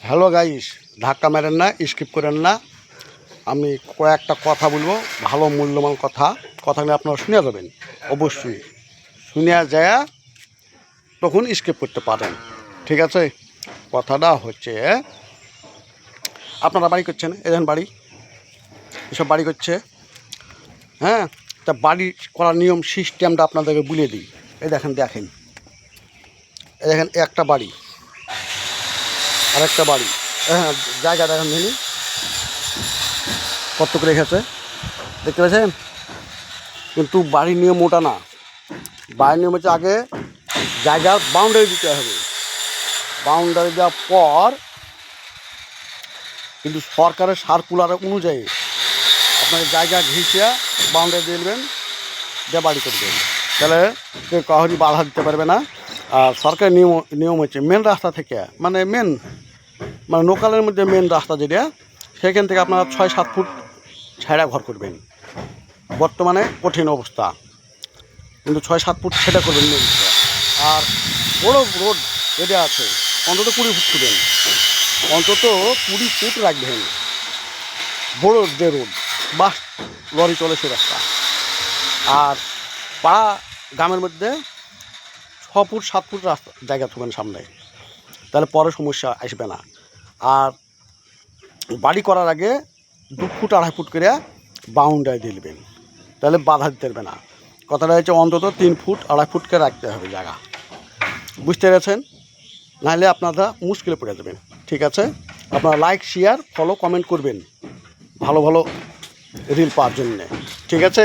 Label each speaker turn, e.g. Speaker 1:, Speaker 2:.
Speaker 1: Hello guys, ধাক্কা মারেন না, স্কিপ করেন না। আমি কয়েকটা কথা বলবো, ভালো মূল্যবান কথাগুলো আপনারা শুনে যাবেন। অবশ্যই শুনে যায় তখন স্কিপ করতে পারেন, ঠিক আছে? কথাটা হচ্ছে, আপনারা বাড়ি করছেন, এখানে বাড়ি এসব বাড়ি করছে, হ্যাঁ। তা বাড়ি করার নিয়ম সিস্টেমটা আপনাদেরকে বলে দিই। দেখেন এই দেখেন একটা বাড়ি আর একটা বাড়ি, হ্যাঁ। জায়গা দেখেন দিনই কত করে রেখেছে, দেখতে পেয়েছেন? কিন্তু বাড়ির নিয়ম ওটা না। বাড়ির নিয়ম হচ্ছে আগে জায়গার বাউন্ডারি দিতে হবে। বাউন্ডারি দেওয়ার পর কিন্তু সরকারের সার্কুলার অনুযায়ী আপনাকে জায়গা ঘিচিয়ে বাউন্ডারি দিয়ে দেবেন, দিয়ে বাড়ি করবেন। তাহলে কেউ কাউরি বাধা দিতে পারবে না। আর সরকারের নিয়ম হচ্ছে মেন রাস্তা থেকে, মানে লোকালের মধ্যে মেন রাস্তা যেটা, সেখান থেকে আপনারা 6-7 ফুট ছায়া ঘর করবেন। বর্তমানে কঠিন অবস্থা, কিন্তু 6-7 ফুট সেটা করবেন মেন। আর বড় রোড যেটা আছে অন্তত 20 ফুট করবেন, অন্তত 20 ফুট রাখবেন। বড় যে রোড, বাস লরি চলে সে রাস্তা। আর পাড়া গ্রামের মধ্যে 6 ফুট 7 ফুট রাস্তা জায়গা থাকবেন সামনে, তাহলে পরে সমস্যা আসবে না। আর বাড়ি করার আগে 2 ফুট 2.5 ফুট করে বাউন্ডারি দিয়ে দেবেন, তাহলে বাধা দিতে পারবে না। কথাটা হচ্ছে অন্তত 3 ফুট 2.5 ফুট করে রাখতে হবে জায়গা, বুঝতে পেরেছেন? নাহলে আপনারা মুশকিলে পড়ে যাবেন, ঠিক আছে? আপনারা লাইক, শেয়ার, ফলো, কমেন্ট করবেন ভালো ভালো রিল পাওয়ার জন্যে, ঠিক আছে?